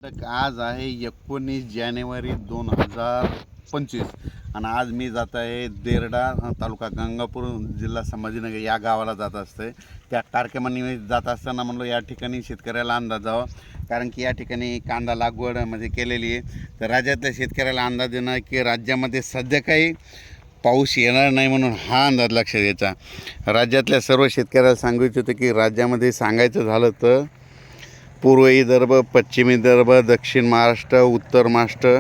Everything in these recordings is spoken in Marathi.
आज आहे 19 जानेवारी 2025 आणि आज मी जात आहे देरडा तालुका गंगापूर जिल्हा संभाजीनगर या गावाला जात असते. त्या कार्यक्रमानिमित्त जात असताना म्हणलो या ठिकाणी शेतकऱ्याला अंदाज जावा, कारण की या ठिकाणी कांदा लागवड म्हणजे केलेली आहे. तर राज्यातल्या शेतकऱ्याला अंदाज देणं की राज्यामध्ये सध्या काही पाऊस येणार नाही म्हणून हा अंदाज लक्षात घ्यायचा. राज्यातल्या सर्व शेतकऱ्याला सांगू इच्छितो की राज्यामध्ये सांगायचं झालं तर पूर्व विदर्भ, पश्चिम विदर्भ, दक्षिण महाराष्ट्र, उत्तर महाराष्ट्र,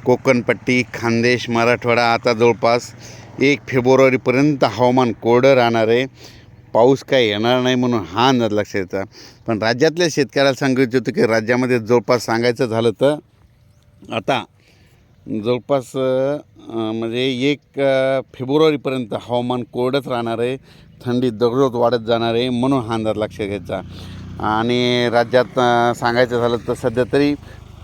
कोकणपट्टी, खानदेश, मराठवाडा आता जवळपास 1 फेब्रुवारीपर्यंत हवामान कोरडं राहणार आहे. पाऊस काही येणार नाही म्हणून हा अंदाज लक्षात येतो. पण राज्यातल्या शेतकऱ्याला सांगू इच्छितो की राज्यामध्ये जवळपास सांगायचं झालं तर आता जवळपास म्हणजे 1 फेब्रुवारीपर्यंत हवामान कोरडंच राहणार आहे. थंडी दररोज वाढत जाणार आहे म्हणून हा अंदाज लक्षात घ्यायचा. आणि राज्यात सांगायचं झालं तर सध्या तरी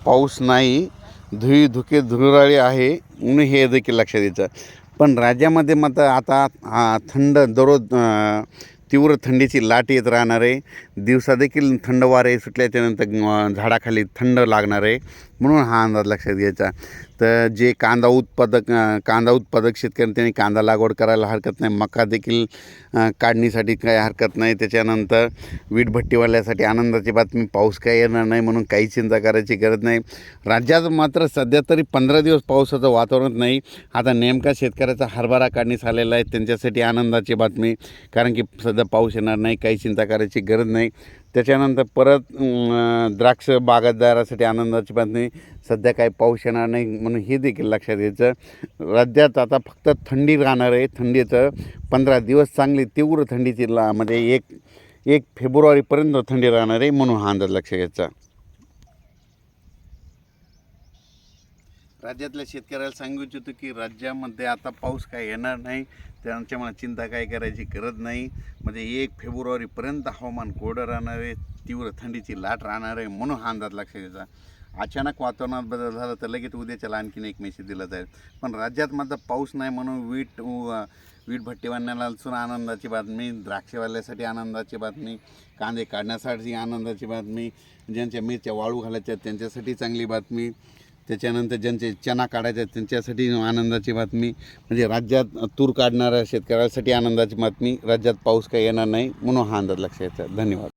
पाऊस नाही, धुके धुराळी आहे म्हणून हे देखील लक्षात द्यायचं. पण राज्यामध्ये मात्र आता थंड दररोज तीव्र थंडीची लाट येत राहणार आहे. दिवसा देखील थंड वारे सुटल्याच्यानंतर झाडाखाली थंड लागणार आहे म्हणून हा अंदाज लक्षात घ्यायचा. तर जे कांदा उत्पादक शेतकरी त्यांनी कांदा लागवड करायला हरकत नाही. मका देखील काढणीसाठी काही हरकत नाही. त्याच्यानंतर वीटभट्टीवाल्यासाठी आनंदाची बातमी, पाऊस काही येणार नाही म्हणून काही चिंता करायची गरज नाही. राज्यात मात्र सध्या तरी 15 दिवस पावसाचं वातावरण नाही. आता नेमका शेतकऱ्याचा हरभरा काढणीस आलेला आहे, त्यांच्यासाठी आनंदाची बातमी, कारण की सध्या पाऊस येणार नाही, काही चिंता करायची गरज नाही. त्याच्यानंतर परत द्राक्ष बागायतदारासाठी आनंदाची बातमी, सध्या काही पाऊस येणार नाही म्हणून हे देखील लक्षात घ्यायचं. राज्यात आता फक्त थंडी राहणार आहे. थंडीचं 15 दिवस चांगली तीव्र थंडीची म्हणजे 1 फेब्रुवारीपर्यंत थंडी राहणार आहे म्हणून हा अंदाज लक्षात घ्यायचा. राज्यातल्या शेतकऱ्याला सांगू इच्छितो की राज्यामध्ये आता पाऊस काय येणार नाही, त्यांच्यामुळे चिंता काय करायची गरज नाही. म्हणजे 1 फेब्रुवारीपर्यंत हवामान कोरडं राहणार आहे, तीव्र थंडीची लाट राहणार आहे म्हणून हा अंदाज लक्षात घ्यायचा. अचानक वातावरणात बदल झाला तर लगेच उद्याच्याला आणखीन एक मेसेज दिला जाईल. पण राज्यात मात्र पाऊस नाही म्हणून वीटभट्टीवाल्यांना सुद्धा आनंदाची बातमी, द्राक्षेवाल्यासाठी आनंदाची बातमी, कांदे काढण्यासाठी आनंदाची बातमी, ज्यांच्या मिरच्या वाळू घालायच्या त्यांच्यासाठी चांगली बातमी, त्याच्यानंतर ज्यांचे चना काढायचे त्यांच्यासाठी आनंदाची बातमी, म्हणजे राज्यात तूर काढणाऱ्या शेतकऱ्यासाठी आनंदाची बातमी. राज्यात पाऊस काही येणार नाही म्हणून हा अंदाज लक्षात घ्यायचा. धन्यवाद.